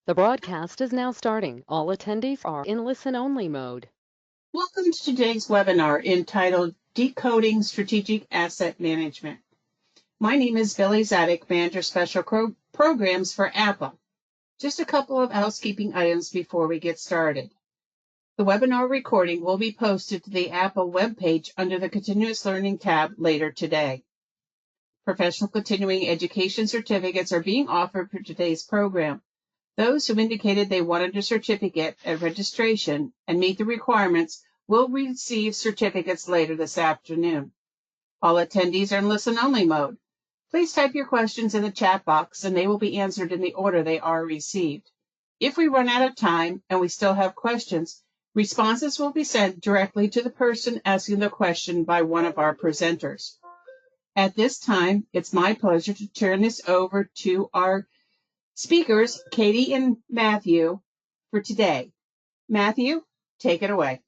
The broadcast is now starting. All attendees are in listen-only mode. Welcome to today's webinar entitled Decoding Strategic Asset Management. My name is Billy Zadek, Manager Special Programs for APA. Just a couple of housekeeping items before we get started. The webinar recording will be posted to the APA webpage under the Continuous Learning tab later today. Professional continuing education certificates are being offered for today's program. Those who indicated they wanted a certificate at registration and meet the requirements will receive certificates later this afternoon. All attendees are in listen-only mode. Please type your questions in the chat box and they will be answered in the order they are received. If we run out of time and we still have questions, responses will be sent directly to the person asking the question by one of our presenters. At this time, it's my pleasure to turn this over to our speakers, Katie and Matthew, for today. Matthew, take it away.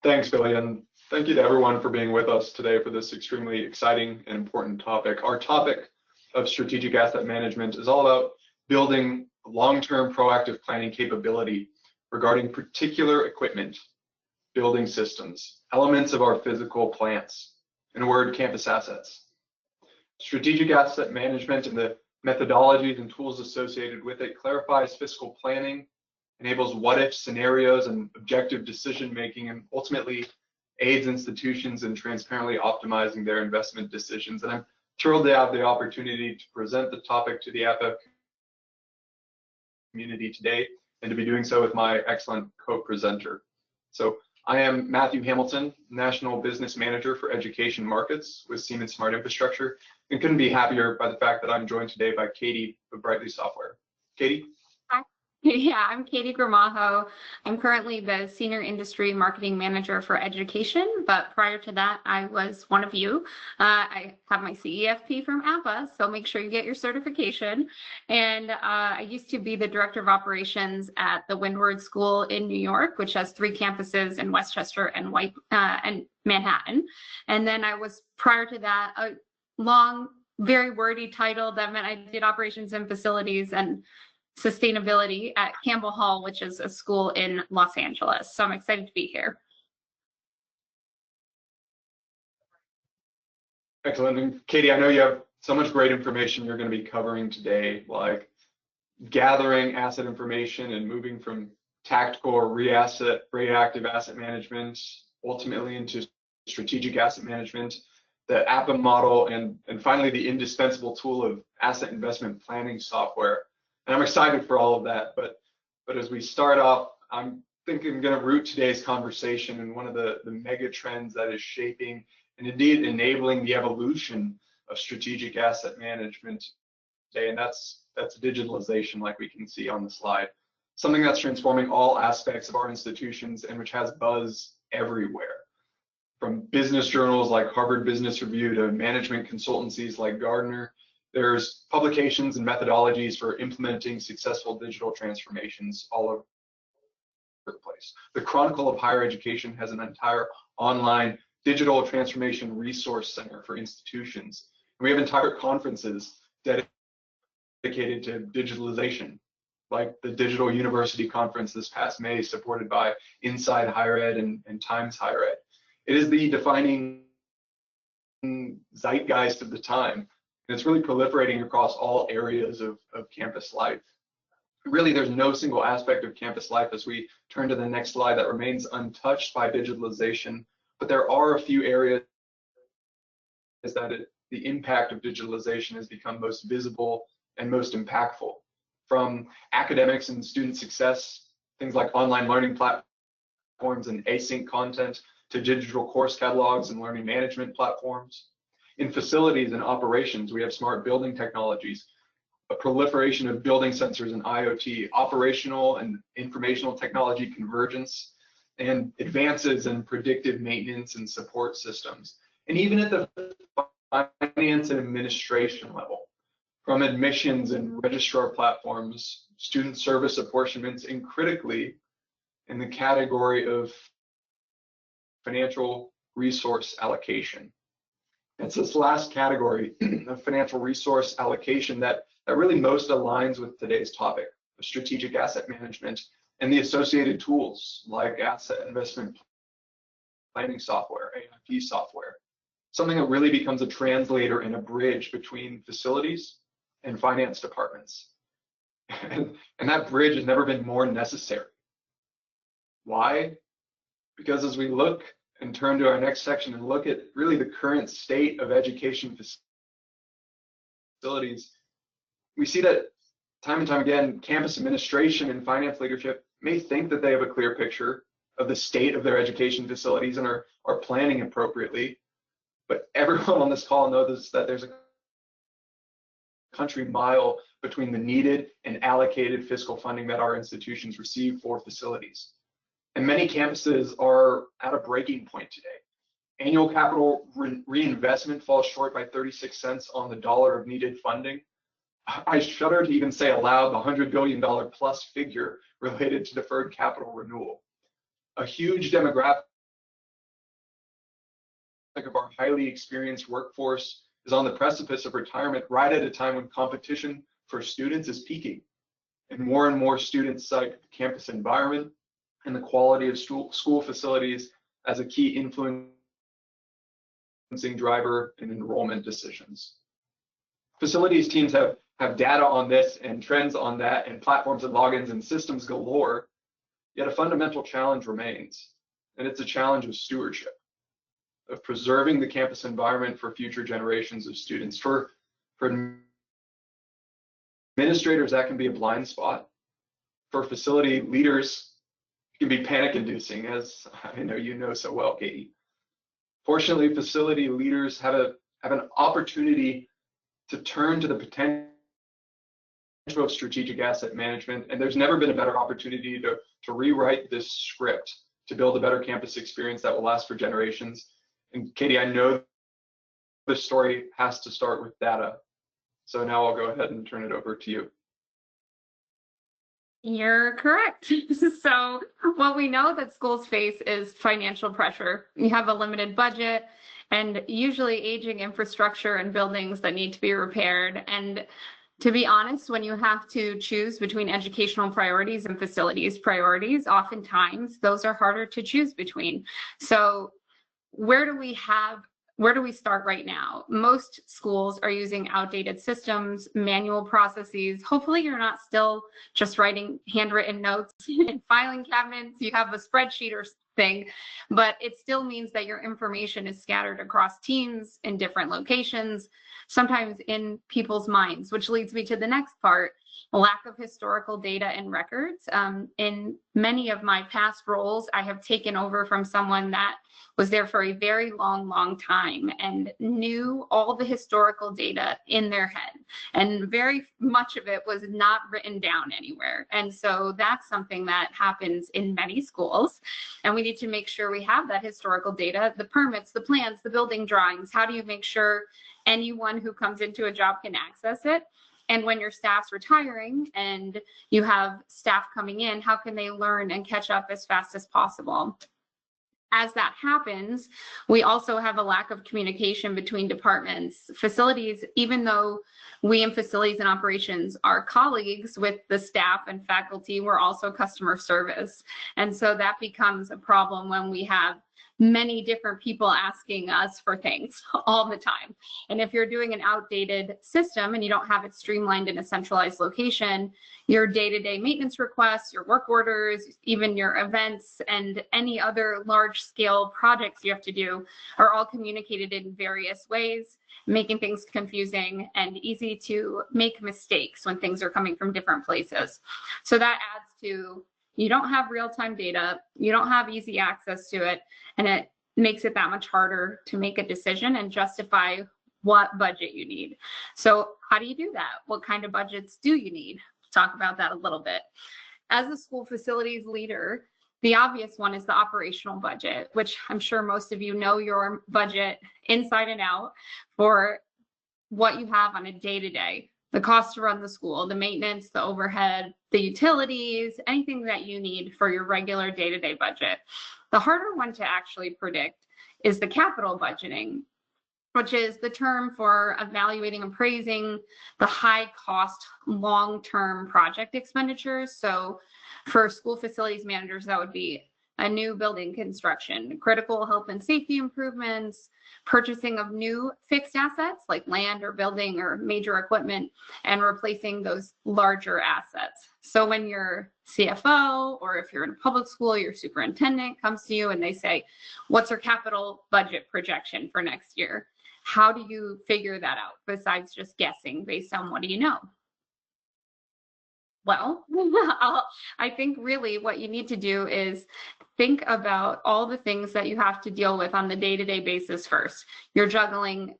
Thanks, Billy, and thank you to everyone for being with us today for this extremely exciting and important topic. Our topic of strategic asset management is all about building long-term proactive planning capability regarding particular equipment, building systems, elements of our physical plants, in a word, campus assets. Strategic asset management and the methodologies and tools associated with it clarifies fiscal planning, enables what-if scenarios and objective decision-making, and ultimately aids institutions in transparently optimizing their investment decisions. And I'm thrilled to have the opportunity to present the topic to the APA community today, and to be doing so with my excellent co-presenter. So I am Matthew Hamilton, National Business Manager for Education Markets with Siemens Smart Infrastructure, and couldn't be happier by the fact that I'm joined today by Katie of Brightly Software. Katie? Hi. Yeah, I'm Katie Gramajo. I'm currently the Senior Industry Marketing Manager for Education, but prior to that, I was one of you. I have my CEFP from APA, so make sure you get your certification. And I used to be the Director of Operations at the Windward School in New York, which has 3 campuses in Westchester and Manhattan. And then I was, prior to that, a long, very wordy title that meant I did operations and facilities and sustainability at Campbell Hall, which is a school in Los Angeles. So I'm excited to be here. Excellent. And Katie, I know you have so much great information you're going to be covering today, like gathering asset information and moving from tactical or reactive asset management ultimately into strategic asset management, the APA model, and finally the indispensable tool of asset investment planning software. And I'm excited for all of that, but as we start off, I'm thinking I'm going to root today's conversation in one of the mega trends that is shaping and indeed enabling the evolution of strategic asset management today, and that's digitalization, like we can see on the slide. Something that's transforming all aspects of our institutions and which has buzz everywhere. From business journals like Harvard Business Review to management consultancies like Gartner, there's publications and methodologies for implementing successful digital transformations all over the place. The Chronicle of Higher Education has an entire online digital transformation resource center for institutions. And we have entire conferences dedicated to digitalization, like the Digital University Conference this past May, supported by Inside Higher Ed and Times Higher Ed. It is the defining zeitgeist of the time. And it's really proliferating across all areas of campus life. Really, there's no single aspect of campus life, as we turn to the next slide, that remains untouched by digitalization, but there are a few areas that the impact of digitalization has become most visible and most impactful. From academics and student success, things like online learning platforms and async content, to digital course catalogs and learning management platforms. In facilities and operations, we have smart building technologies, a proliferation of building sensors and IoT, operational and informational technology convergence, and advances in predictive maintenance and support systems. And even at the finance and administration level, from admissions and registrar platforms, student service apportionments, and critically, in the category of financial resource allocation. It's this last category of financial resource allocation that that really most aligns with today's topic of strategic asset management and the associated tools like asset investment planning software, AIP software, something that really becomes a translator and a bridge between facilities and finance departments. And that bridge has never been more necessary. Why? Because as we look and turn to our next section and look at really the current state of education facilities, we see that time and time again, campus administration and finance leadership may think that they have a clear picture of the state of their education facilities and are planning appropriately. But everyone on this call knows that there's a country mile between the needed and allocated fiscal funding that our institutions receive for facilities. And many campuses are at a breaking point today. Annual capital reinvestment falls short by 36 cents on the dollar of needed funding. I shudder to even say aloud the $100 billion plus figure related to deferred capital renewal. A huge demographic of our highly experienced workforce is on the precipice of retirement right at a time when competition for students is peaking. And more students cite the campus environment and the quality of school facilities as a key influencing driver in enrollment decisions. Facilities teams have data on this and trends on that and platforms and logins and systems galore, yet a fundamental challenge remains, and it's a challenge of stewardship, of preserving the campus environment for future generations of students. For administrators, that can be a blind spot. For facility leaders, it can be panic-inducing, as I know you know so well, Katie. Fortunately, facility leaders have an opportunity to turn to the potential of strategic asset management, and there's never been a better opportunity to rewrite this script to build a better campus experience that will last for generations. And Katie, I know the story has to start with data. So now I'll go ahead and turn it over to you. You're correct. So what we know that schools face is financial pressure. You have a limited budget and usually aging infrastructure and buildings that need to be repaired. And to be honest, when you have to choose between educational priorities and facilities priorities, oftentimes those are harder to choose between. So where do we start right now? Most schools are using outdated systems, manual processes. Hopefully you're not still just writing handwritten notes in filing cabinets. You have a spreadsheet or thing, but it still means that your information is scattered across teams in different locations, sometimes in people's minds, which leads me to the next part, lack of historical data and records. In many of my past roles, I have taken over from someone that was there for a very long time and knew all the historical data in their head. And very much of it was not written down anywhere. And so that's something that happens in many schools. And we need to make sure we have that historical data, the permits, the plans, the building drawings. How do you make sure anyone who comes into a job can access it? And when your staff's retiring and you have staff coming in, how can they learn and catch up as fast as possible? As that happens, we also have a lack of communication between departments. Facilities, even though we in facilities and operations are colleagues with the staff and faculty, we're also customer service. And so that becomes a problem when we have many different people asking us for things all the time. And if you're doing an outdated system and you don't have it streamlined in a centralized location, your day-to-day maintenance requests, your work orders, even your events, and any other large-scale projects you have to do are all communicated in various ways, making things confusing and easy to make mistakes when things are coming from different places. So that adds to, you don't have real-time data, you don't have easy access to it, and it makes it that much harder to make a decision and justify what budget you need. So how do you do that? What kind of budgets do you need? Talk about that a little bit. As a school facilities leader, the obvious one is the operational budget, which I'm sure most of you know your budget inside and out for what you have on a day-to-day. The cost to run the school, the maintenance, the overhead, the utilities, anything that you need for your regular day-to-day budget. The harder one to actually predict is the capital budgeting. which is the term for evaluating and appraising the high cost long-term project expenditures. So for school facilities managers, that would be a new building construction, critical health and safety improvements, purchasing of new fixed assets like land or building or major equipment, and replacing those larger assets. So when your CFO, or if you're in a public school, your superintendent comes to you and they say, what's our capital budget projection for next year? How do you figure that out besides just guessing based on what do you know? Well, I think really what you need to do is think about all the things that you have to deal with on the day-to-day basis first. You're juggling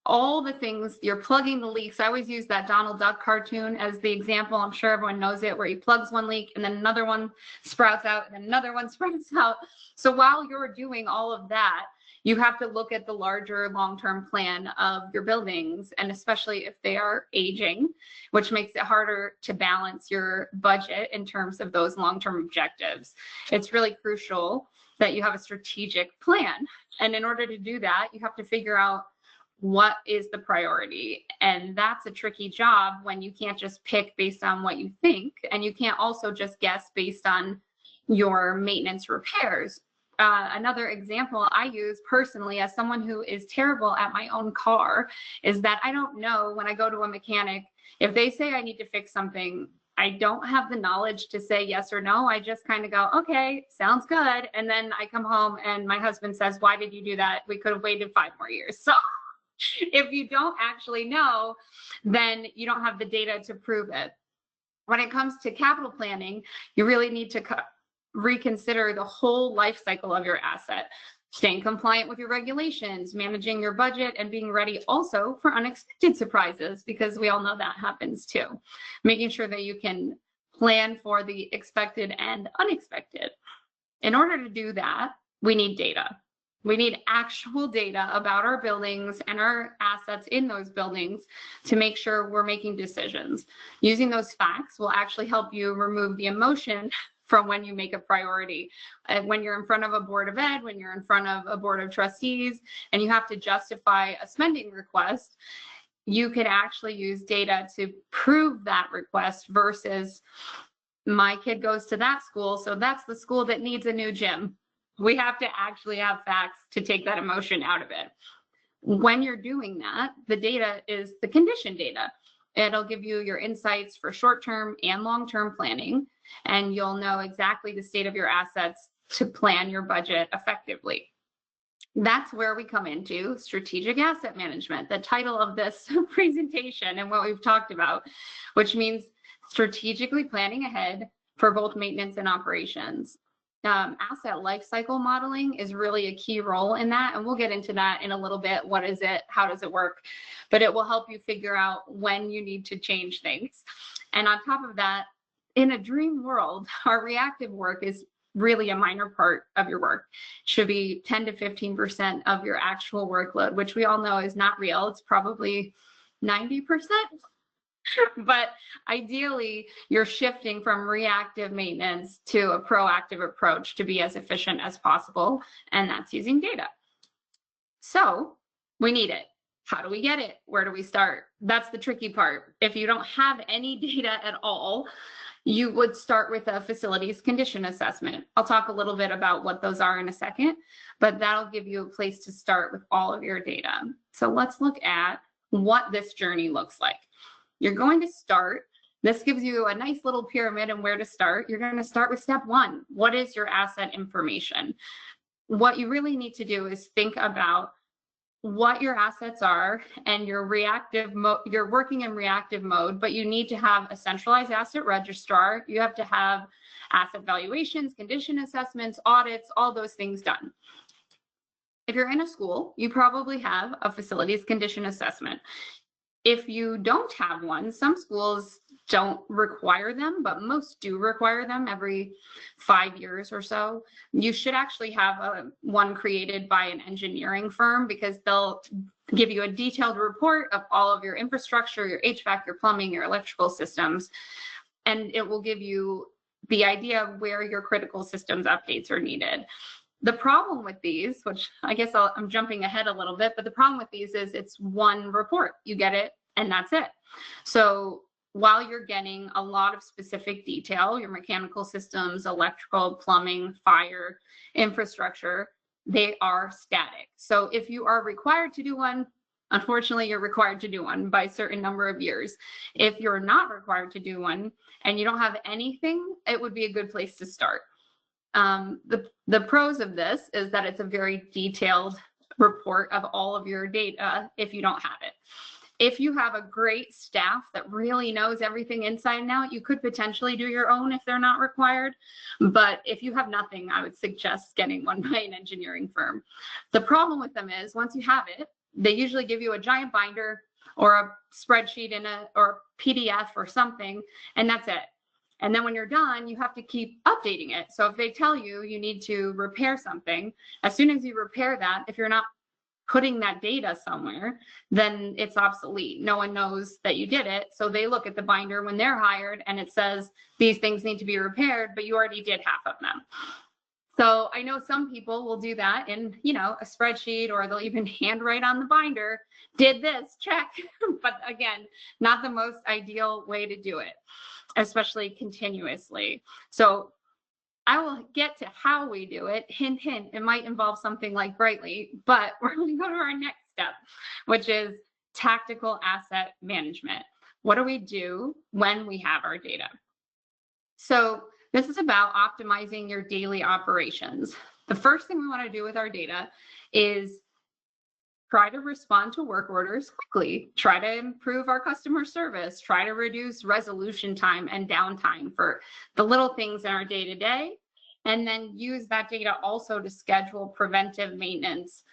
all the things, you're plugging the leaks. I always use that Donald Duck cartoon as the example. I'm sure everyone knows it, where he plugs one leak and then another one sprouts out and then another one sprouts out. So while you're doing all of that, you have to look at the larger long-term plan of your buildings, and especially if they are aging, which makes it harder to balance your budget in terms of those long-term objectives. It's really crucial that you have a strategic plan. And in order to do that, you have to figure out what is the priority. And that's a tricky job when you can't just pick based on what you think, and you can't also just guess based on your maintenance repairs. Another example I use personally as someone who is terrible at my own car is that I don't know when I go to a mechanic, if they say I need to fix something, I don't have the knowledge to say yes or no. I just kind of go, okay, sounds good. And then I come home and my husband says, why did you do that? We could have waited 5 more years. So if you don't actually know, then you don't have the data to prove it. When it comes to capital planning, you really need to reconsider the whole life cycle of your asset, staying compliant with your regulations, managing your budget, and being ready also for unexpected surprises, because we all know that happens too. Making sure that you can plan for the expected and unexpected. In order to do that, we need data. We need actual data about our buildings and our assets in those buildings to make sure we're making decisions. Using those facts will actually help you remove the emotion from when you make a priority. When you're in front of a board of ed, when you're in front of a board of trustees, and you have to justify a spending request, you can actually use data to prove that request versus my kid goes to that school, so that's the school that needs a new gym. We have to actually have facts to take that emotion out of it. When you're doing that, the data is the condition data. It'll give you your insights for short-term and long-term planning, and you'll know exactly the state of your assets to plan your budget effectively. That's where we come into strategic asset management, the title of this presentation and what we've talked about, which means strategically planning ahead for both maintenance and operations. Asset lifecycle modeling is really a key role in that, and we'll get into that in a little bit. What is it? How does it work? But it will help you figure out when you need to change things. And on top of that, in a dream world, our reactive work is really a minor part of your work. It should be 10 to 15% of your actual workload, which we all know is not real. It's probably 90%. But ideally, you're shifting from reactive maintenance to a proactive approach to be as efficient as possible, and that's using data. So we need it. How do we get it? Where do we start? That's the tricky part. If you don't have any data at all, you would start with a facilities condition assessment. I'll talk a little bit about what those are in a second, but that'll give you a place to start with all of your data. So let's look at what this journey looks like. You're going to start, this gives you a nice little pyramid and where to start. You're going to start with step 1. What is your asset information? What you really need to do is think about what your assets are, and your reactive mode, you're working in reactive mode, but you need to have a centralized asset registrar. You have to have asset valuations, condition assessments, audits, all those things done. If you're in a school, you probably have a facilities condition assessment. If you don't have one, some schools don't require them, but most do require them every 5 years or so. You should actually have one created by an engineering firm, because they'll give you a detailed report of all of your infrastructure, your HVAC, your plumbing, your electrical systems, and it will give you the idea of where your critical systems updates are needed. The problem with these, which I guess I'm jumping ahead a little bit, but the problem with these is it's one report. You get it and that's it. So while you're getting a lot of specific detail, your mechanical systems, electrical, plumbing, fire, infrastructure, they are static. So if you are required to do one, unfortunately, you're required to do one by a certain number of years. If you're not required to do one and you don't have anything, it would be a good place to start. The pros of this is that it's a very detailed report of all of your data if you don't have it. If you have a great staff that really knows everything inside and out, you could potentially do your own if they're not required. But if you have nothing, I would suggest getting one by an engineering firm. The problem with them is once you have it, they usually give you a giant binder or a spreadsheet or a PDF or something, and that's it. And then when you're done, you have to keep updating it. So if they tell you you need to repair something, as soon as you repair that, if you're not putting that data somewhere, then it's obsolete. No one knows that you did it. So they look at the binder when they're hired and it says these things need to be repaired, but you already did half of them. So I know some people will do that in, a spreadsheet, or they'll even handwrite on the binder, did this, check. But again, not the most ideal way to do it, especially continuously. So I will get to how we do it. Hint, hint, it might involve something like Brightly, but we're going to go to our next step, which is tactical asset management. What do we do when we have our data? So this is about optimizing your daily operations. The first thing we want to do with our data is try to respond to work orders quickly, try to improve our customer service, try to reduce resolution time and downtime for the little things in our day-to-day, and then use that data also to schedule preventive maintenance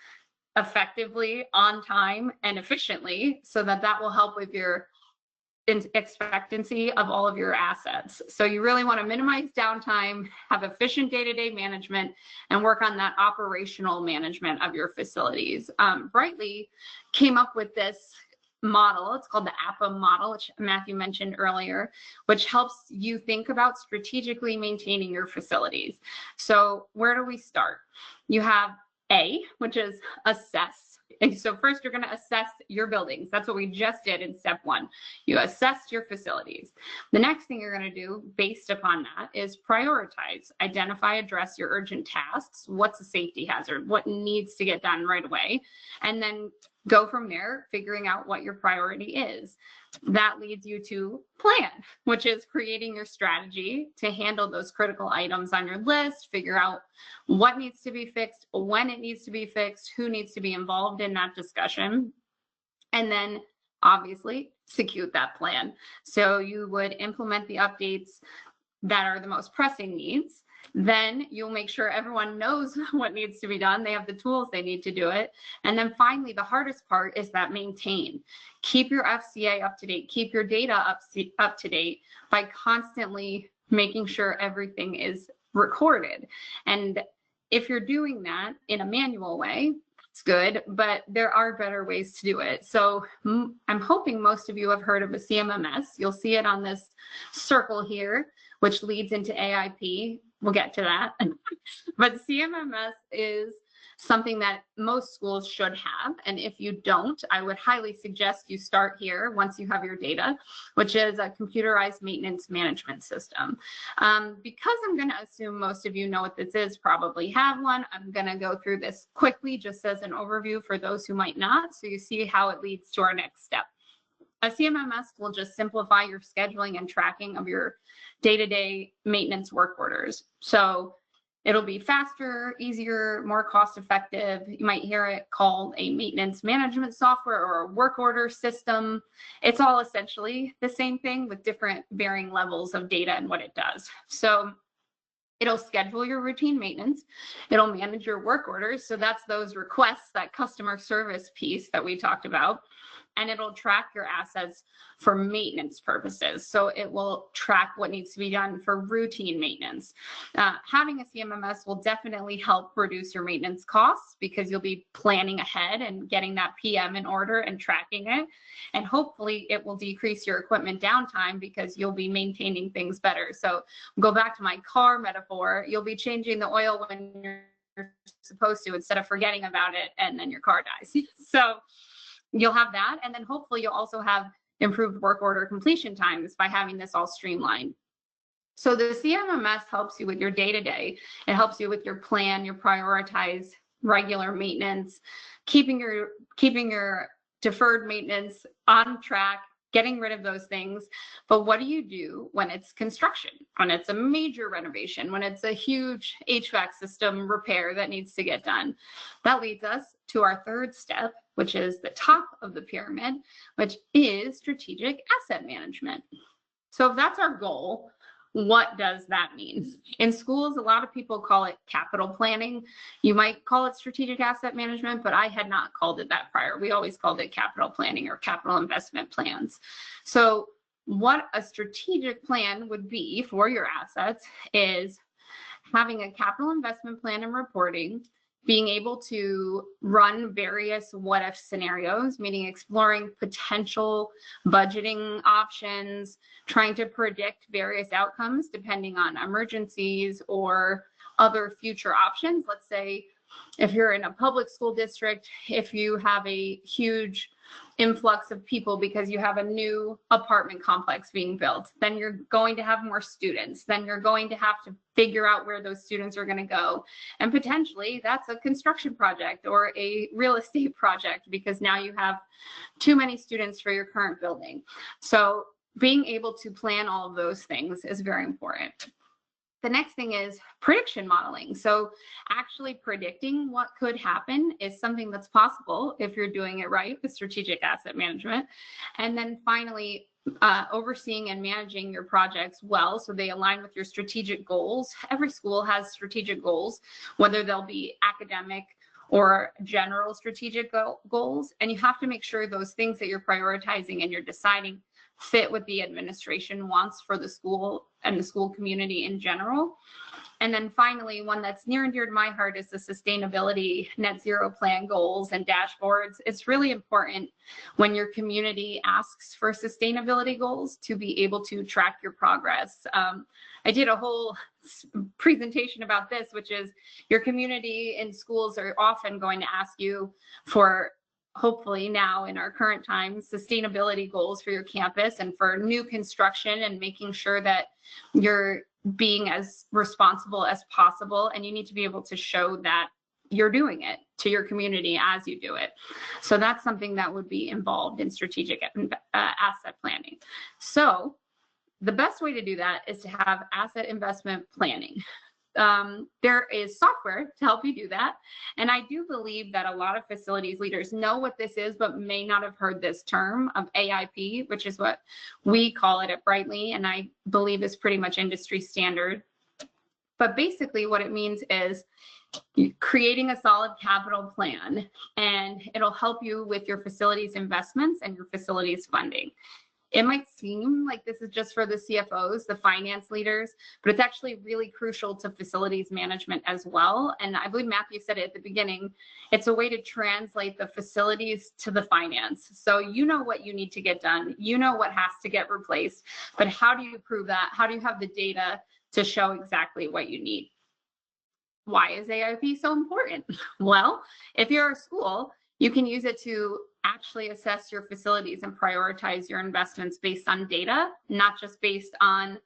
effectively, on time, and efficiently, so that will help with your expectancy of all of your assets. So you really want to minimize downtime, have efficient day-to-day management, and work on that operational management of your facilities. Brightly came up with this model. It's called the APA model, which Matthew mentioned earlier, which helps you think about strategically maintaining your facilities. So where do we start? You have A, which is assess. And so first you're going to assess your buildings. That's what we just did in step 1. You assess your facilities. The next thing you're going to do based upon that is prioritize, identify, address your urgent tasks. What's a safety hazard? What needs to get done right away? And then go from there, figuring out what your priority is. That leads you to plan, which is creating your strategy to handle those critical items on your list, figure out what needs to be fixed, when it needs to be fixed, who needs to be involved in that discussion, and then obviously execute that plan. So you would implement the updates that are the most pressing needs. Then you'll make sure everyone knows what needs to be done. They have the tools they need to do it. And then finally, the hardest part is that maintain. Keep your FCA up to date. Keep your data up to date by constantly making sure everything is recorded. And if you're doing that in a manual way, it's good, but there are better ways to do it. So I'm hoping most of you have heard of a CMMS. You'll see it on this circle here, which leads into AIP. We'll get to that. But CMMS is something that most schools should have. And if you don't, I would highly suggest you start here once you have your data, which is a computerized maintenance management system. Because I'm going to assume most of you know what this is, probably have one, I'm going to go through this quickly just as an overview for those who might not, so you see how it leads to our next step. A CMMS will just simplify your scheduling and tracking of your day-to-day maintenance work orders. So it'll be faster, easier, more cost-effective. You might hear it called a maintenance management software or a work order system. It's all essentially the same thing with different varying levels of data and what it does. So it'll schedule your routine maintenance. It'll manage your work orders. So that's those requests, that customer service piece that we talked about. And it'll track your assets for maintenance purposes. So it will track what needs to be done for routine maintenance. Having a CMMS will definitely help reduce your maintenance costs because you'll be planning ahead and getting that PM in order and tracking it. And hopefully it will decrease your equipment downtime because you'll be maintaining things better. So go back to my car metaphor, you'll be changing the oil when you're supposed to instead of forgetting about it and then your car dies. So you'll have that. And then hopefully you'll also have improved work order completion times by having this all streamlined. So the CMMS helps you with your day-to-day. It helps you with your plan, your prioritize regular maintenance, keeping your deferred maintenance on track, getting rid of those things. But what do you do when it's construction, when it's a major renovation, when it's a huge HVAC system repair that needs to get done? That leads us to our third step, which is the top of the pyramid, which is strategic asset management. So if that's our goal, what does that mean? In schools, a lot of people call it capital planning. You might call it strategic asset management, but I had not called it that prior. We always called it capital planning or capital investment plans. So what a strategic plan would be for your assets is having a capital investment plan and reporting, being able to run various what if scenarios, meaning exploring potential budgeting options, trying to predict various outcomes depending on emergencies or other future options. Let's say if you're in a public school district, if you have a huge influx of people because you have a new apartment complex being built, then you're going to have more students. Then you're going to have to figure out where those students are going to go. And potentially that's a construction project or a real estate project because now you have too many students for your current building. So being able to plan all of those things is very important. The next thing is prediction modeling. So actually predicting what could happen is something that's possible if you're doing it right with strategic asset management. And then finally, overseeing and managing your projects well so they align with your strategic goals. Every school has strategic goals, whether they'll be academic or general strategic goals. And you have to make sure those things that you're prioritizing and you're deciding fit what the administration wants for the school and the school community in general. And then finally, one that's near and dear to my heart is the sustainability net zero plan goals and dashboards. It's really important when your community asks for sustainability goals to be able to track your progress. I did a whole presentation about this, which is your community in schools are often going to ask you for, hopefully now in our current times, sustainability goals for your campus and for new construction and making sure that you're being as responsible as possible. And you need to be able to show that you're doing it to your community as you do it. So that's something that would be involved in strategic asset planning. So the best way to do that is to have asset investment planning. There is software to help you do that. And I do believe that a lot of facilities leaders know what this is, but may not have heard this term of AIP, which is what we call it at Brightly, and I believe is pretty much industry standard. But basically what it means is creating a solid capital plan, and it'll help you with your facilities investments and your facilities funding. It might seem like this is just for the CFOs, the finance leaders, but it's actually really crucial to facilities management as well. And I believe Matthew said it at the beginning, it's a way to translate the facilities to the finance. So you know what you need to get done, you know what has to get replaced, but how do you prove that? How do you have the data to show exactly what you need? Why is AIP so important? Well, if you're a school, you can use it to actually assess your facilities and prioritize your investments based on data, not just based on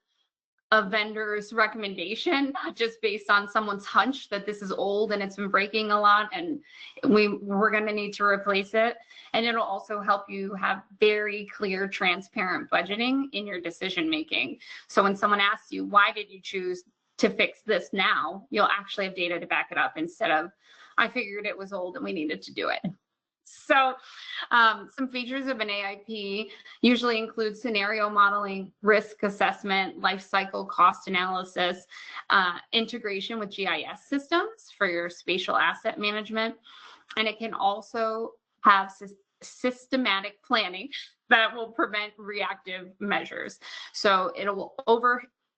a vendor's recommendation, not just based on someone's hunch that this is old and it's been breaking a lot and we're going to need to replace it. And it'll also help you have very clear, transparent budgeting in your decision making. So when someone asks you, why did you choose to fix this now, you'll actually have data to back it up instead of, I figured it was old and we needed to do it. So some features of an AIP usually include scenario modeling, risk assessment, life cycle cost analysis, integration with GIS systems for your spatial asset management. And it can also have systematic planning that will prevent reactive measures. So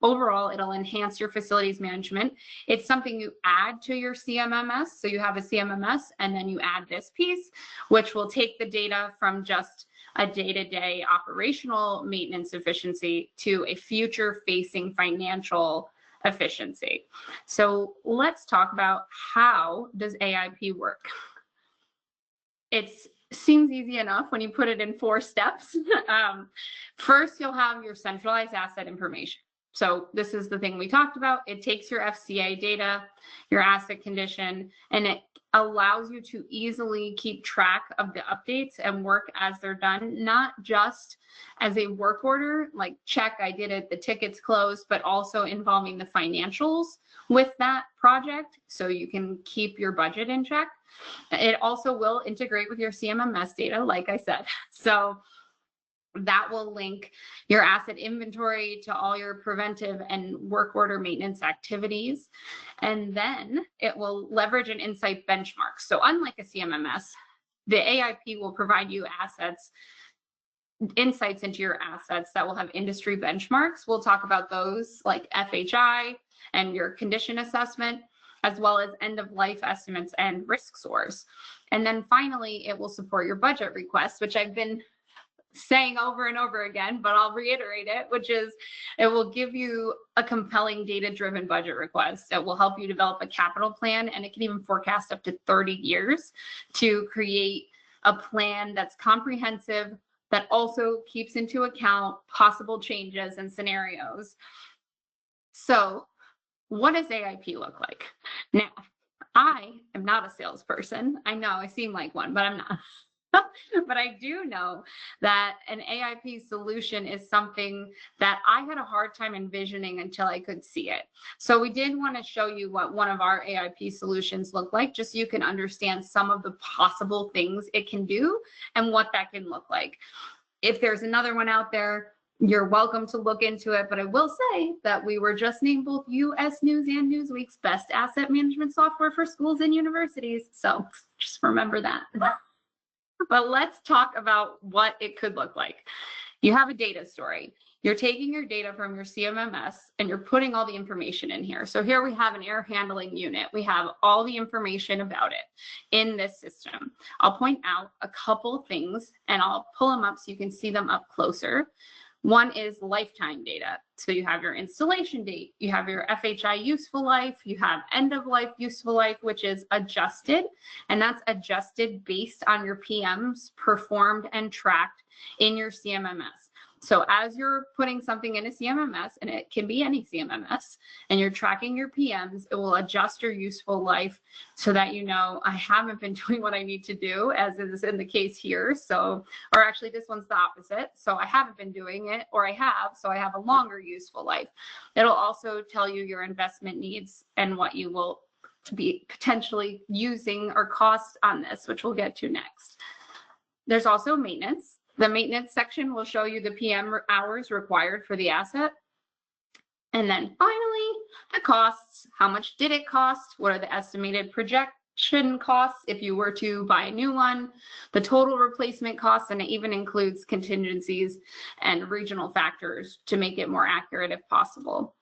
overall, it'll enhance your facilities management. It's something you add to your CMMS. So you have a CMMS and then you add this piece, which will take the data from just a day-to-day operational maintenance efficiency to a future-facing financial efficiency. So let's talk about, how does AIP work? It seems easy enough when you put it in 4 steps. First, you'll have your centralized asset information. So this is the thing we talked about. It takes your FCA data, your asset condition, and it allows you to easily keep track of the updates and work as they're done, not just as a work order, like check, I did it, the ticket's closed, but also involving the financials with that project so you can keep your budget in check. It also will integrate with your CMMS data, like I said. So that will link your asset inventory to all your preventive and work order maintenance activities. And then it will leverage an insight benchmark. So unlike a CMMS, the AIP will provide you insights into your assets that will have industry benchmarks. We'll talk about those like FHI and your condition assessment, as well as end of life estimates and risk scores. And then finally, it will support your budget requests, which I've been saying over and over again, but I'll reiterate it, which is it will give you a compelling data-driven budget request. It will help you develop a capital plan, and it can even forecast up to 30 years to create a plan that's comprehensive, that also keeps into account possible changes and scenarios. So what does AIP look like? Now, I am not a salesperson. I know I seem like one, but I'm not. But I do know that an AIP solution is something that I had a hard time envisioning until I could see it. So we did want to show you what one of our AIP solutions look like, just so you can understand some of the possible things it can do and what that can look like. If there's another one out there, you're welcome to look into it, but I will say that we were just named both US News and Newsweek's best asset management software for schools and universities. So just remember that. But let's talk about what it could look like. You have a data story. You're taking your data from your CMMS and you're putting all the information in here. So here we have an air handling unit. We have all the information about it in this system. I'll point out a couple things and I'll pull them up so you can see them up closer. One is lifetime data. So you have your installation date, you have your FHI useful life, you have end of life useful life, which is adjusted, and that's adjusted based on your PMs performed and tracked in your CMMS. So as you're putting something in a CMMS, and it can be any CMMS, and you're tracking your PMs, it will adjust your useful life so that you know, I haven't been doing what I need to do, as is in the case here. So, or actually this one's the opposite. So I haven't been doing it, or I have, so I have a longer useful life. It'll also tell you your investment needs and what you will be potentially using or cost on this, which we'll get to next. There's also maintenance. The maintenance section will show you the PM hours required for the asset. And then finally, the costs. How much did it cost? What are the estimated projection costs if you were to buy a new one? The total replacement costs, and it even includes contingencies and regional factors to make it more accurate if possible.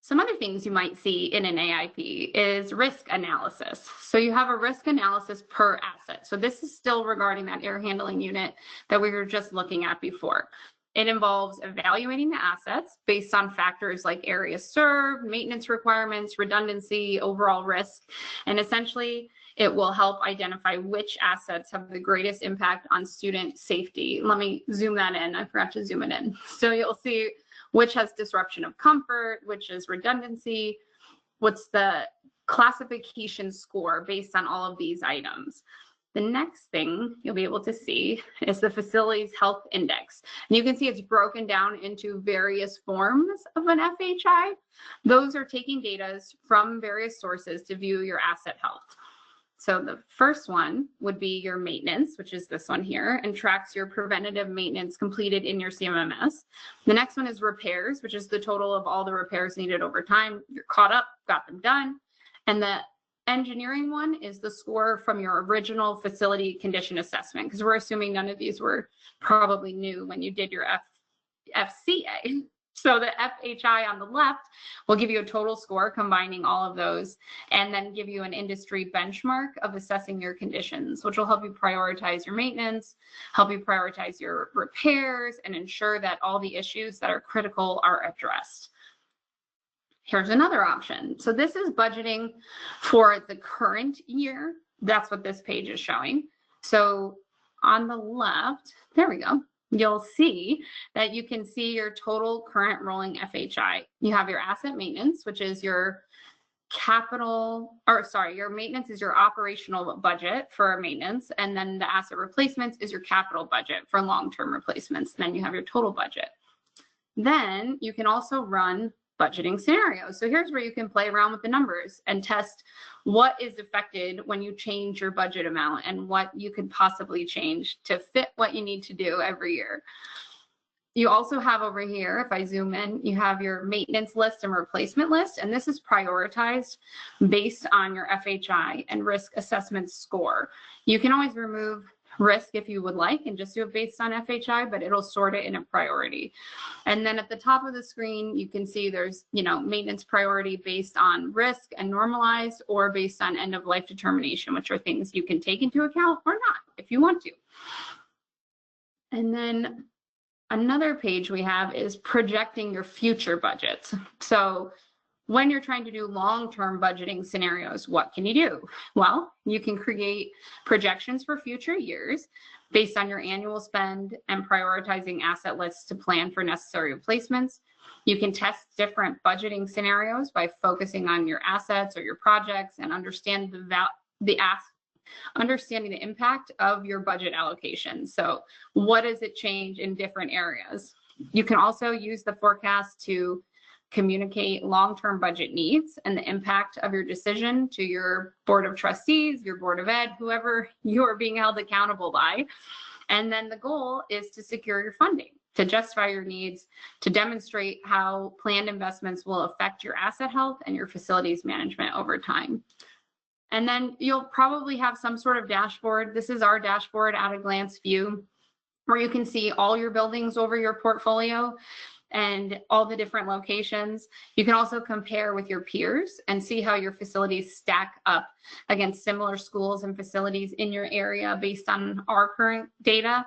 Some other things you might see in an AIP is risk analysis. So you have a risk analysis per asset. So this is still regarding that air handling unit that we were just looking at before. It involves evaluating the assets based on factors like area served, maintenance requirements, redundancy, overall risk, and essentially it will help identify which assets have the greatest impact on student safety. Let me zoom that in. I forgot to zoom it in. So you'll see which has disruption of comfort, which is redundancy, what's the classification score based on all of these items. The next thing you'll be able to see is the facility's health index. And you can see it's broken down into various forms of an FHI. Those are taking data from various sources to view your asset health. So the first one would be your maintenance, which is this one here, and tracks your preventative maintenance completed in your CMMS. The next one is repairs, which is the total of all the repairs needed over time. You're caught up, got them done. And the engineering one is the score from your original facility condition assessment, because we're assuming none of these were probably new when you did your FCA. So the FHI on the left will give you a total score combining all of those, and then give you an industry benchmark of assessing your conditions, which will help you prioritize your maintenance, help you prioritize your repairs, and ensure that all the issues that are critical are addressed. here's another option. So this is budgeting for the current year. That's what this page is showing. So on the left, there we go, you'll see that you can see your total current rolling FHI. You have your asset maintenance, which is your your maintenance is your operational budget for maintenance, and then the asset replacements is your capital budget for long-term replacements. And then you have your total budget. Then you can also run budgeting scenarios. So here's where you can play around with the numbers and test what is affected when you change your budget amount and what you could possibly change to fit what you need to do every year. You also have over here, if I zoom in, you have your maintenance list and replacement list, and this is prioritized based on your FHI and risk assessment score. You can always remove risk if you would like and just do it based on FHI, but it'll sort it in a priority. And then at the top of the screen, you can see there's, maintenance priority based on risk and normalized, or based on end of life determination, which are things you can take into account or not if you want to. And then another page we have is projecting your future budgets. So when you're trying to do long-term budgeting scenarios, what can you do? Well, you can create projections for future years based on your annual spend and prioritizing asset lists to plan for necessary replacements. You can test different budgeting scenarios by focusing on your assets or your projects and understanding the impact of your budget allocation. So what does it change in different areas? You can also use the forecast to communicate long-term budget needs and the impact of your decision to your board of trustees, your board of ed, whoever you are being held accountable by. And then the goal is to secure your funding, to justify your needs, to demonstrate how planned investments will affect your asset health and your facilities management over time. And then you'll probably have some sort of dashboard. This is our dashboard at a glance view, where you can see all your buildings over your portfolio and all the different locations. You can also compare with your peers and see how your facilities stack up against similar schools and facilities in your area based on our current data.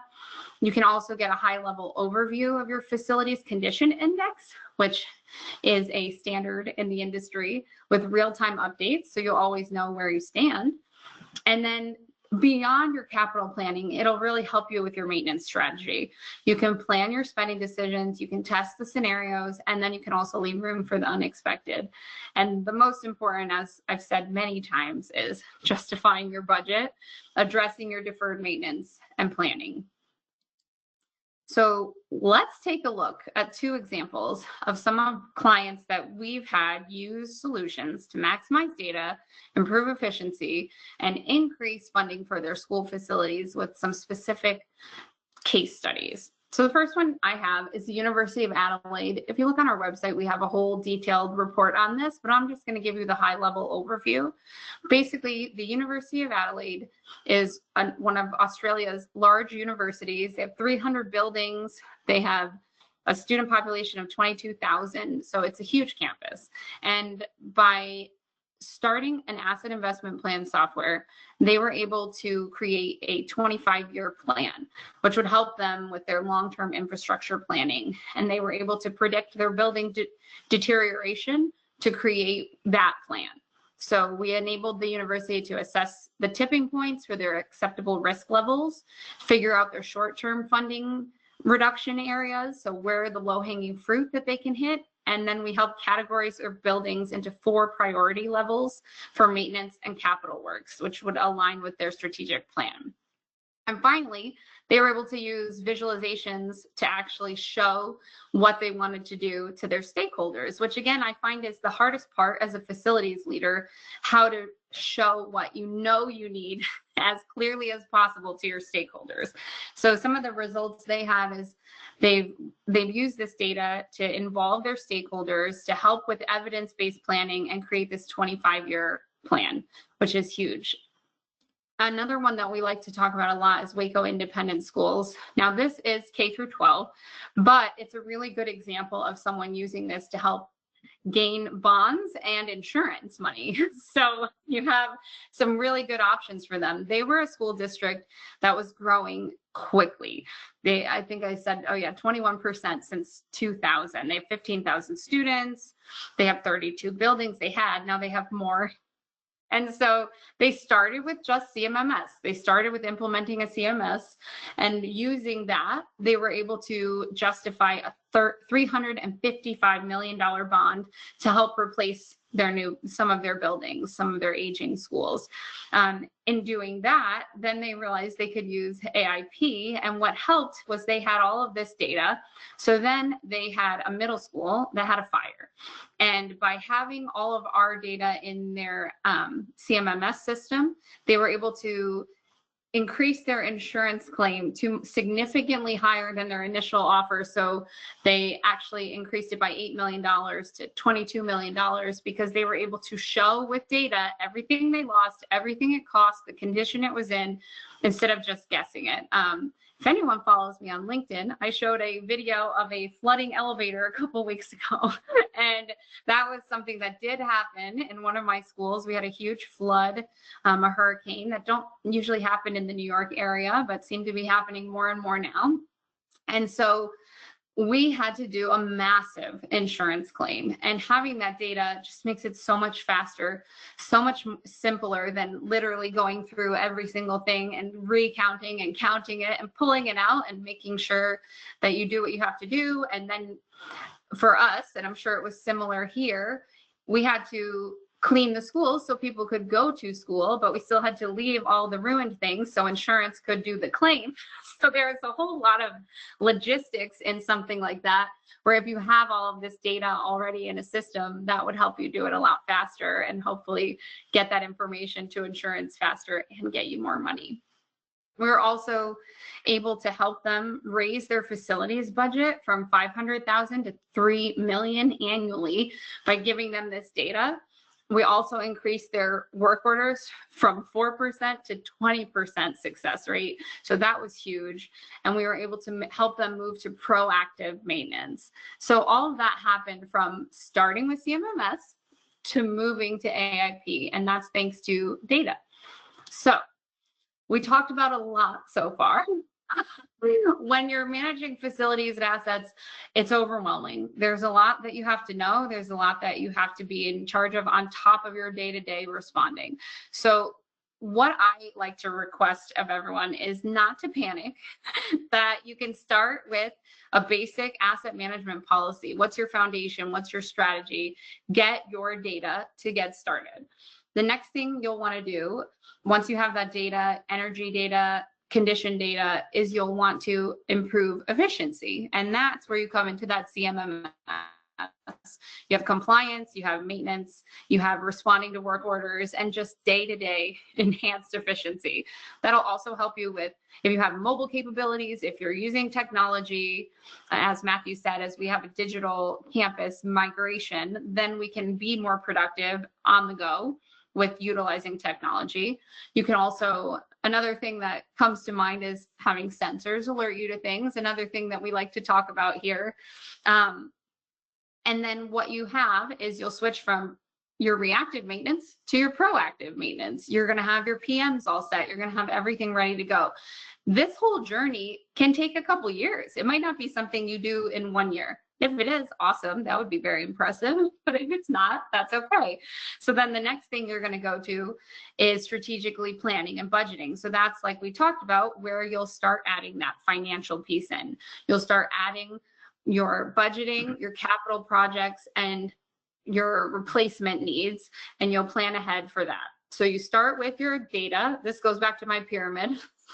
You can also get a high-level overview of your facilities condition index, which is a standard in the industry with real-time updates, so you'll always know where you stand. And then beyond your capital planning, it'll really help you with your maintenance strategy. You can plan your spending decisions, you can test the scenarios, and then you can also leave room for the unexpected. And the most important, as I've said many times, is justifying your budget, addressing your deferred maintenance, and planning. So let's take a look at two examples of some of clients that we've had use solutions to maximize data, improve efficiency, and increase funding for their school facilities with some specific case studies. So the first one I have is the University of Adelaide. If you look on our website, we have a whole detailed report on this, but I'm just going to give you the high-level overview. Basically, the University of Adelaide is one of Australia's large universities. They have 300 buildings. They have a student population of 22,000, so it's a huge campus. And by starting an asset investment plan software, they were able to create a 25-year plan, which would help them with their long-term infrastructure planning. And they were able to predict their building deterioration to create that plan. So we enabled the university to assess the tipping points for their acceptable risk levels, figure out their short-term funding reduction areas, so where are the low-hanging fruit that they can hit. And then we help categorize their buildings into 4 priority levels for maintenance and capital works, which would align with their strategic plan. And finally, they were able to use visualizations to actually show what they wanted to do to their stakeholders, which again, I find is the hardest part as a facilities leader, how to show what you know you need as clearly as possible to your stakeholders. So some of the results they have is they've used this data to involve their stakeholders to help with evidence-based planning and create this 25-year plan, which is huge. Another one that we like to talk about a lot is Waco Independent Schools. Now this is K through 12, but it's a really good example of someone using this to help gain bonds and insurance money. So you have some really good options for them. They were a school district that was growing quickly. I think I said, oh yeah, 21% since 2000. They have 15,000 students. They have 32 buildings. Now they have more. And so they started with just CMMS. They started with implementing a CMS, and using that, they were able to justify a $355 million bond to help replace some of their buildings, some of their aging schools. In doing that, then they realized they could use AIP, and what helped was they had all of this data. So then they had a middle school that had a fire. And by having all of our data in their CMMS system, they were able to increase their insurance claim to significantly higher than their initial offer. So they actually increased it by $8 million to $22 million because they were able to show with data everything they lost, everything it cost, the condition it was in, instead of just guessing it. If anyone follows me on LinkedIn, I showed a video of a flooding elevator a couple weeks ago. And that was something that did happen in one of my schools. We had a huge flood, a hurricane that don't usually happen in the New York area, but seem to be happening more and more now. And so we had to do a massive insurance claim, and having that data just makes it so much faster, so much simpler than literally going through every single thing and recounting and counting it and pulling it out and making sure that you do what you have to do. And then for us, and I'm sure it was similar here, we had to clean the schools so people could go to school, but we still had to leave all the ruined things so insurance could do the claim. So there's a whole lot of logistics in something like that, where if you have all of this data already in a system, that would help you do it a lot faster and hopefully get that information to insurance faster and get you more money. We're also able to help them raise their facilities budget from $500,000 to $3 million annually by giving them this data. We also increased their work orders from 4% to 20% success rate. So that was huge. And we were able to help them move to proactive maintenance. So all of that happened from starting with CMMS to moving to AIP. And that's thanks to data. So we talked about a lot so far. When you're managing facilities and assets, it's overwhelming. There's a lot that you have to know. There's a lot that you have to be in charge of on top of your day-to-day responding. So what I like to request of everyone is not to panic, that you can start with a basic asset management policy. What's your foundation? What's your strategy? Get your data to get started. The next thing you'll want to do, once you have that data, energy data, condition data, is you'll want to improve efficiency. And that's where you come into that CMMS. You have compliance, you have maintenance, you have responding to work orders, and just day-to-day enhanced efficiency. That'll also help you with if you have mobile capabilities, if you're using technology. As Matthew said, as we have a digital campus migration, then we can be more productive on the go with utilizing technology. You can also, another thing that comes to mind is having sensors alert you to things, another thing that we like to talk about here. And then what you have is you'll switch from your reactive maintenance to your proactive maintenance. You're gonna have your PMs all set. You're gonna have everything ready to go. This whole journey can take a couple years. It might not be something you do in 1 year. If it is, awesome, that would be very impressive. But if it's not, that's okay. So then the next thing you're gonna go to is strategically planning and budgeting. So that's, like we talked about, where you'll start adding that financial piece in. You'll start adding your budgeting, your capital projects, and your replacement needs, and you'll plan ahead for that. So you start with your data. This goes back to my pyramid.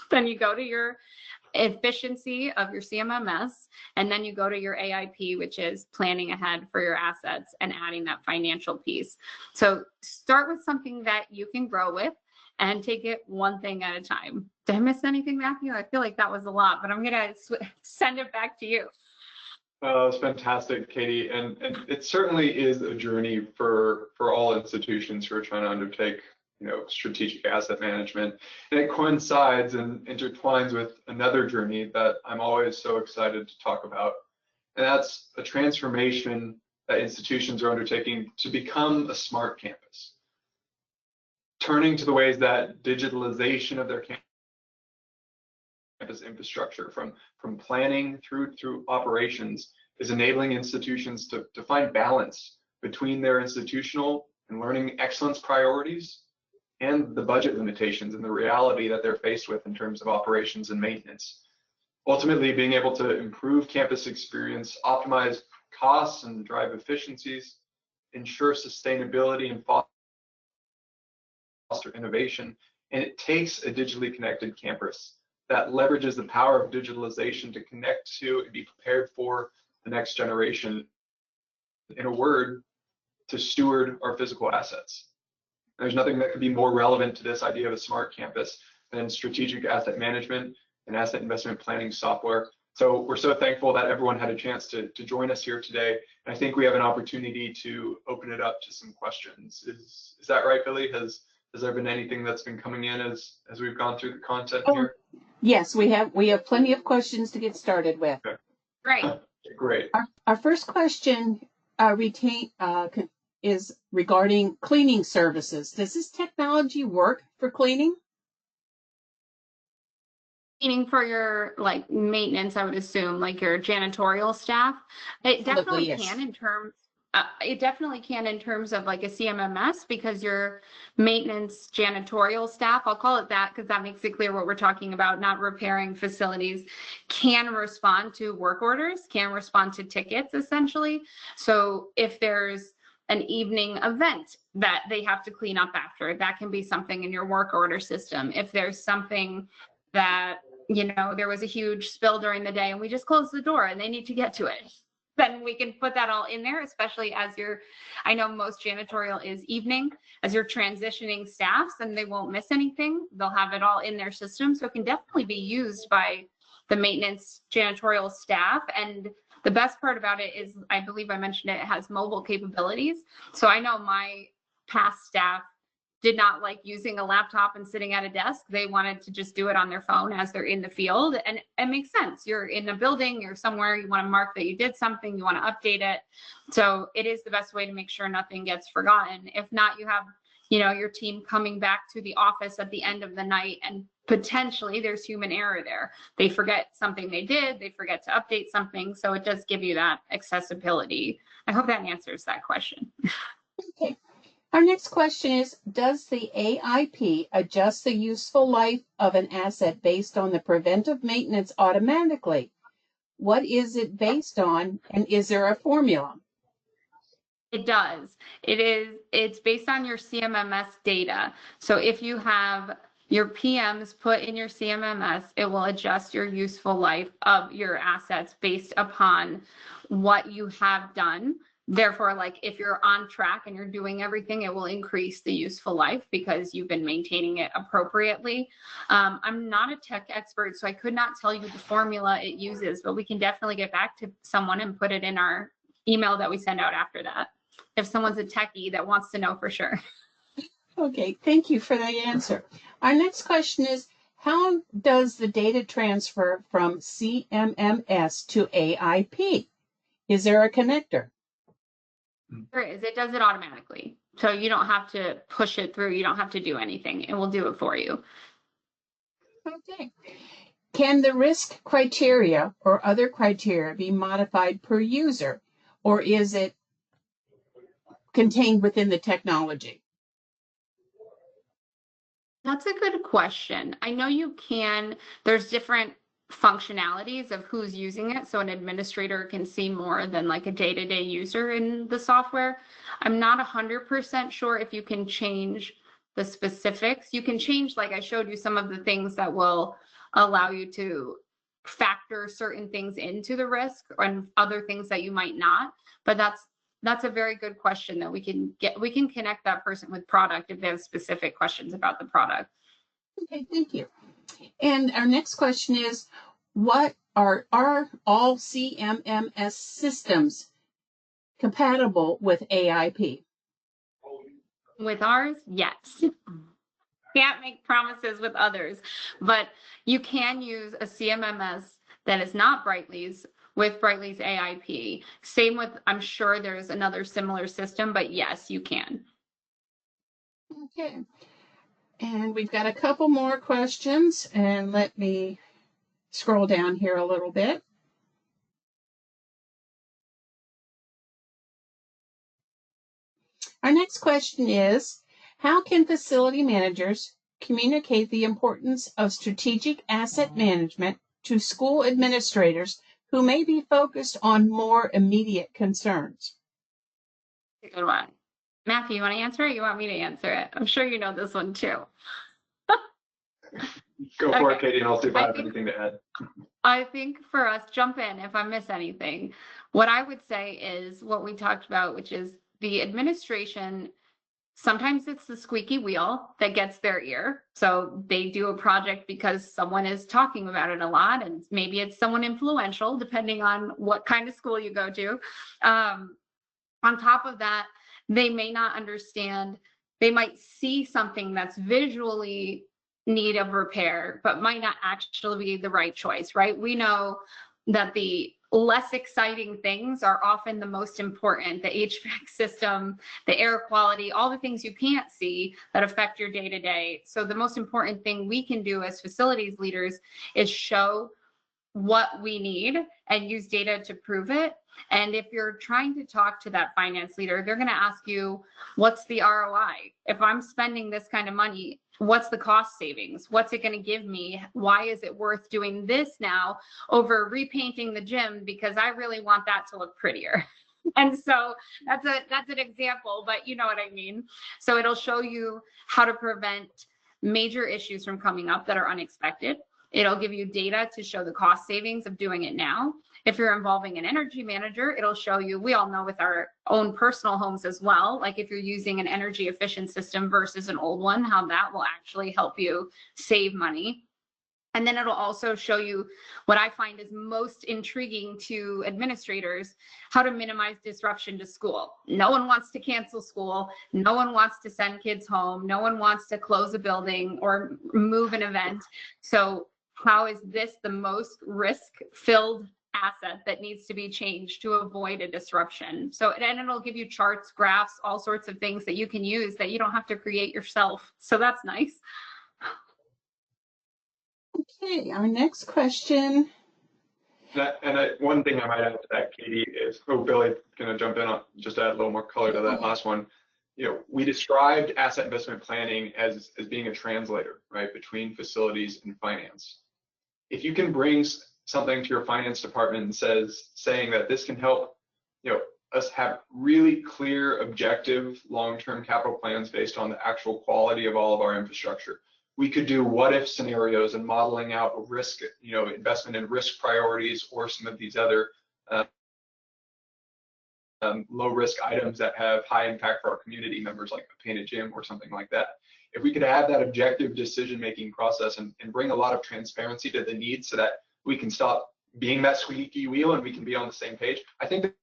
Then you go to your efficiency of your CMMS, and then you go to your AIP, which is planning ahead for your assets and adding that financial piece. So start with something that you can grow with and take it one thing at a time. Did I miss anything, Matthew? I feel like that was a lot, but I'm gonna send it back to you. It's fantastic, Katie, and it certainly is a journey for all institutions who are trying to undertake, strategic asset management, and it coincides and intertwines with another journey that I'm always so excited to talk about, and that's a transformation that institutions are undertaking to become a smart campus, turning to the ways that digitalization of their campus infrastructure from planning through operations is enabling institutions to find balance between their institutional and learning excellence priorities and the budget limitations and the reality that they're faced with in terms of operations and maintenance. Ultimately, being able to improve campus experience, optimize costs and drive efficiencies, ensure sustainability and foster innovation. And it takes a digitally connected campus that leverages the power of digitalization to connect to and be prepared for the next generation. In a word, to steward our physical assets. There's nothing that could be more relevant to this idea of a smart campus than strategic asset management and asset investment planning software. So we're so thankful that everyone had a chance to join us here today. And I think we have an opportunity to open it up to some questions. Is that right, Billy? Has there been anything that's been coming in as we've gone through the content here? Yes, we have plenty of questions to get started with. Okay. Great. Great. Our first question is regarding cleaning services. Does this technology work for cleaning? Meaning for your like maintenance, I would assume, like your janitorial staff. It definitely yes. can in terms. It definitely can in terms of like a CMMS, because your maintenance janitorial staff, I'll call it that because that makes it clear what we're talking about, not repairing facilities, can respond to work orders, can respond to tickets essentially. So if there's an evening event that they have to clean up after, that can be something in your work order system. If there's something that, there was a huge spill during the day and we just closed the door and they need to get to it, then we can put that all in there, especially as I know most janitorial is evening, as you're transitioning staffs, and they won't miss anything. They'll have it all in their system. So it can definitely be used by the maintenance janitorial staff. And the best part about it is, I believe I mentioned it has mobile capabilities. So I know my past staff did not like using a laptop and sitting at a desk. They wanted to just do it on their phone as they're in the field. And it makes sense. You're in a building, you're somewhere, you want to mark that you did something, you want to update it. So it is the best way to make sure nothing gets forgotten. If not, you have, your team coming back to the office at the end of the night, and potentially there's human error there. They forget something they did, they forget to update something. So it does give you that accessibility. I hope that answers that question. Okay. Our next question is, does the AIP adjust the useful life of an asset based on the preventive maintenance automatically? What is it based on, and is there a formula? It does. It's based on your CMMS data. So if you have your PMs put in your CMMS, it will adjust your useful life of your assets based upon what you have done. Therefore, like if you're on track and you're doing everything, it will increase the useful life because you've been maintaining it appropriately. I'm not a tech expert, so I could not tell you the formula it uses, but we can definitely get back to someone and put it in our email that we send out after that, if someone's a techie that wants to know for sure. Okay, thank you for that answer. Our next question is, how does the data transfer from CMMS to AIP? Is there a connector? There is. It does it automatically. So you don't have to push it through. You don't have to do anything. It will do it for you. Okay. Can the risk criteria or other criteria be modified per user, or is it contained within the technology? That's a good question. I know you can. There's different functionalities of who's using it, so an administrator can see more than like a day-to-day user in the software. I'm not 100% sure if you can change the specifics. You can change, like I showed you, some of the things that will allow you to factor certain things into the risk and other things that you might not. But that's a very good question that we can connect that person with product if they have specific questions about the product. Okay, thank you. And our next question is, what are all CMMS systems compatible with AIP? With ours, yes. Can't make promises with others, but you can use a CMMS that is not Brightly's with Brightly's AIP. Same with, I'm sure there's another similar system, but yes, you can. Okay. And we've got a couple more questions, and let me scroll down here a little bit. Our next question is, how can facility managers communicate the importance of strategic asset management to school administrators who may be focused on more immediate concerns? That's a good one. Matthew, you want to answer it? You want me to answer it? I'm sure you know this one too. Go for it, Okay. Katie, and I'll see if I I have think anything to add. I think for us, jump in if I miss anything. What I would say is what we talked about, which is the administration. Sometimes it's the squeaky wheel that gets their ear. So they do a project because someone is talking about it a lot, and maybe it's someone influential, depending on what kind of school you go to. On top of that, they may not understand, they might see something that's visually need of repair, but might not actually be the right choice, right? We know that the less exciting things are often the most important, the HVAC system, the air quality, all the things you can't see that affect your day to day. So the most important thing we can do as facilities leaders is show what we need and use data to prove it. And if you're trying to talk to that finance leader, they're going to ask you, what's the ROI? If I'm spending this kind of money, what's the cost savings? What's it going to give me? Why is it worth doing this now over repainting the gym because I really want that to look prettier? And so that's an example, but you know what I mean. So it'll show you how to prevent major issues from coming up that are unexpected. It'll give you data to show the cost savings of doing it now. If you're involving an energy manager, it'll show you, we all know with our own personal homes as well, like if you're using an energy efficient system versus an old one, how that will actually help you save money. And then it'll also show you what I find is most intriguing to administrators, how to minimize disruption to school. No one wants to cancel school. No one wants to send kids home. No one wants to close a building or move an event. So how is this the most risk-filled asset that needs to be changed to avoid a disruption? So, and it'll give you charts, graphs, all sorts of things that you can use that you don't have to create yourself. So that's nice. Okay, our next question. One thing I might add to that, Katie, is, Billy, going to jump in on just add a little more color to that last one. You know, we described asset investment planning as being a translator, right, between facilities and finance. If you can bring something to your finance department and saying that this can help, you know, us have really clear, objective, long-term capital plans based on the actual quality of all of our infrastructure. We could do what-if scenarios and modeling out risk, you know, investment and risk priorities, or some of these other low-risk items that have high impact for our community members, like a painted gym or something like that. If we could have that objective decision-making process and bring a lot of transparency to the needs so that we can stop being that squeaky wheel and we can be on the same page, I think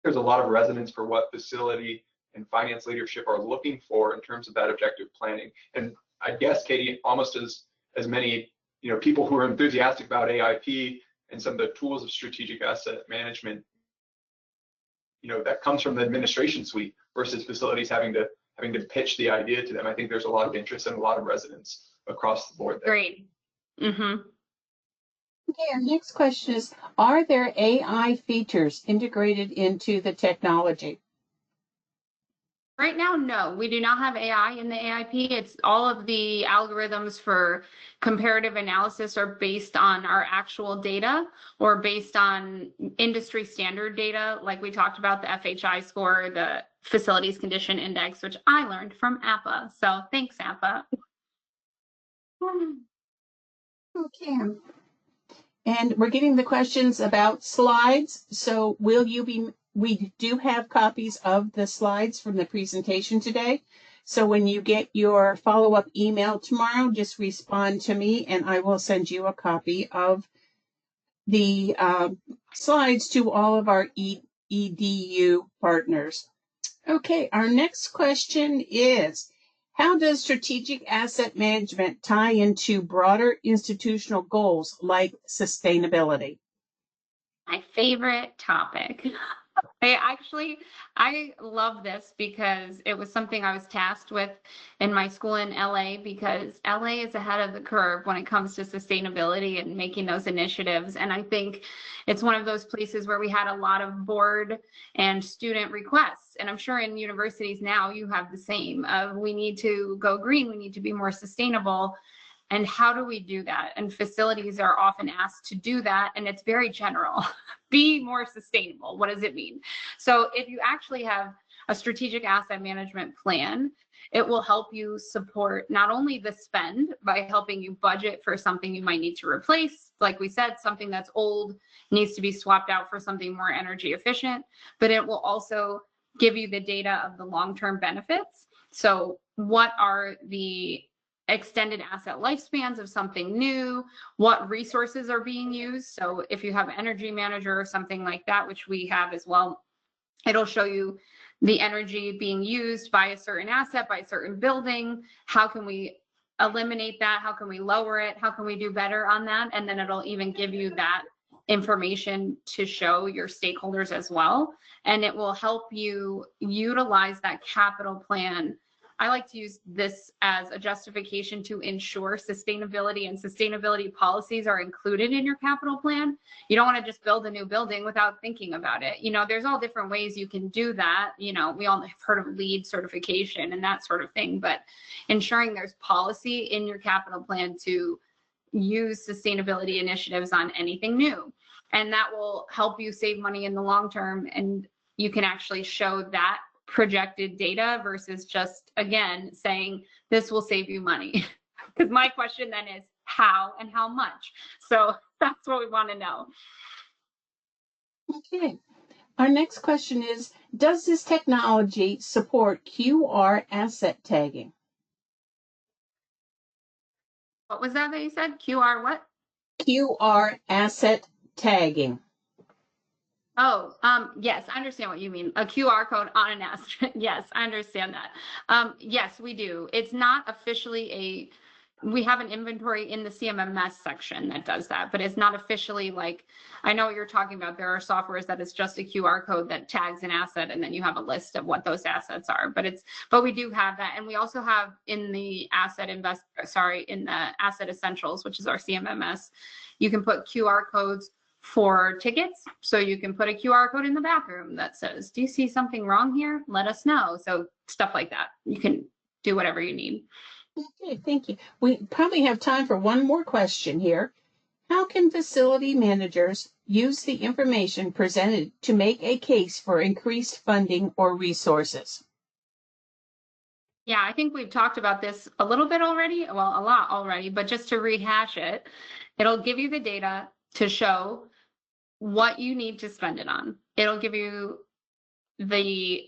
there's a lot of resonance for what facility and finance leadership are looking for in terms of that objective planning. And I guess, Katie, almost as many, you know, people who are enthusiastic about AIP and some of the tools of strategic asset management, you know, that comes from the administration suite versus facilities having to pitch the idea to them. I think there's a lot of interest and a lot of resonance across the board there. Great. Mm-hmm. Okay, our next question is, are there AI features integrated into the technology? Right now, no, we do not have AI in the AIP. It's all of the algorithms for comparative analysis are based on our actual data or based on industry standard data, like we talked about the FHI score, the Facilities Condition Index, which I learned from APA. So thanks, APA. Okay. And we're getting the questions about slides. So we do have copies of the slides from the presentation today. So when you get your follow-up email tomorrow, just respond to me and I will send you a copy of the slides to all of our EDU partners. Okay, our next question is, how does strategic asset management tie into broader institutional goals like sustainability? My favorite topic. I love this because it was something I was tasked with in my school in LA, because LA is ahead of the curve when it comes to sustainability and making those initiatives. And I think it's one of those places where we had a lot of board and student requests. And I'm sure in universities now you have the same of, we need to go green, we need to be more sustainable. And how do we do that? And facilities are often asked to do that. And it's very general. Be more sustainable. What does it mean? So if you actually have a strategic asset management plan, it will help you support not only the spend by helping you budget for something you might need to replace. Like we said, something that's old needs to be swapped out for something more energy efficient, but it will also give you the data of the long-term benefits. So what are the extended asset lifespans of something new, what resources are being used. So if you have energy manager or something like that, which we have as well, it'll show you the energy being used by a certain asset, by a certain building. How can we eliminate that? How can we lower it? How can we do better on that? And then it'll even give you that information to show your stakeholders as well. And it will help you utilize that capital plan. I like to use this as a justification to ensure sustainability and sustainability policies are included in your capital plan. You don't want to just build a new building without thinking about it. You know, there's all different ways you can do that. You know, we all have heard of LEED certification and that sort of thing, but ensuring there's policy in your capital plan to use sustainability initiatives on anything new. And that will help you save money in the long term. And you can actually show that projected data versus just, again, saying this will save you money. Because my question then is how and how much. So that's what we want to know. Okay. Our next question is, does this technology support QR asset tagging? What was that you said? QR what? QR asset tagging. Oh, yes, I understand what you mean. A QR code on an asset. Yes, I understand that. Yes, we do. It's not officially we have an inventory in the CMMS section that does that, but it's not officially like, I know what you're talking about. There are softwares that it's just a QR code that tags an asset and then you have a list of what those assets are, but we do have that. And we also have in the in the asset essentials, which is our CMMS, you can put QR codes for tickets. So you can put a QR code in the bathroom that says, do you see something wrong here? Let us know. So stuff like that. You can do whatever you need. Okay, thank you. We probably have time for one more question here. How can facility managers use the information presented to make a case for increased funding or resources? Yeah, I think we've talked about this a little bit already, well, a lot already, but just to rehash it, it'll give you the data to show what you need to spend it on. It'll give you the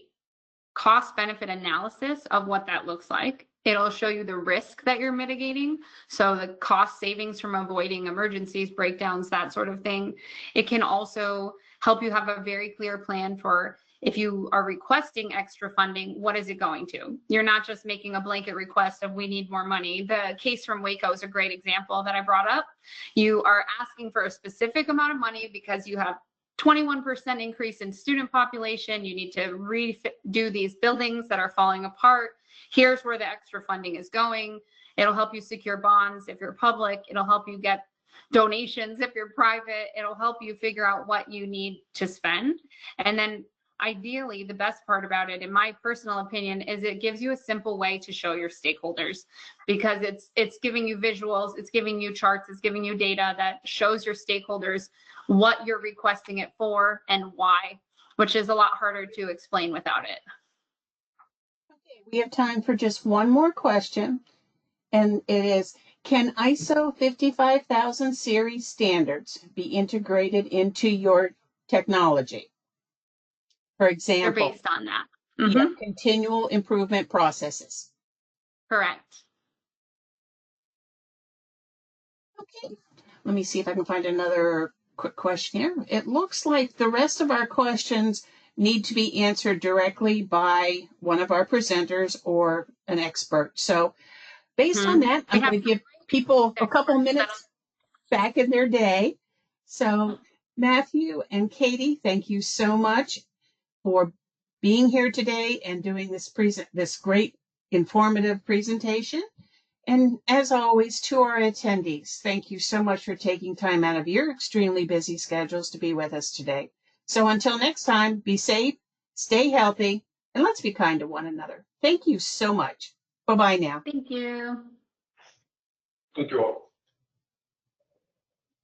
cost benefit analysis of what that looks like. It'll show you the risk that you're mitigating. So the cost savings from avoiding emergencies, breakdowns, that sort of thing. It can also help you have a very clear plan for if you are requesting extra funding, what is it going to? You're not just making a blanket request of we need more money. The case from Waco is a great example that I brought up. You are asking for a specific amount of money because you have 21% increase in student population. You need to redo these buildings that are falling apart. Here's where the extra funding is going. It'll help you secure bonds if you're public. It'll help you get donations if you're private. It'll help you figure out what you need to spend. And then ideally, the best part about it, in my personal opinion, is it gives you a simple way to show your stakeholders, because it's giving you visuals, it's giving you charts, it's giving you data that shows your stakeholders what you're requesting it for and why, which is a lot harder to explain without it. Okay, we have time for just one more question, and it is, can ISO 55000 series standards be integrated into your technology? For example, They're based on that. Yeah, continual improvement processes. Correct. Okay, let me see if I can find another quick question here. It looks like the rest of our questions need to be answered directly by one of our presenters or an expert. So based on that, I'm going to give people a couple minutes back in their day. So Matthew and Katie, thank you so much for being here today and doing this great informative presentation. And as always, to our attendees, thank you so much for taking time out of your extremely busy schedules to be with us today. So until next time, be safe, stay healthy, and let's be kind to one another. Thank you so much. Bye-bye now. Thank you. Thank you all.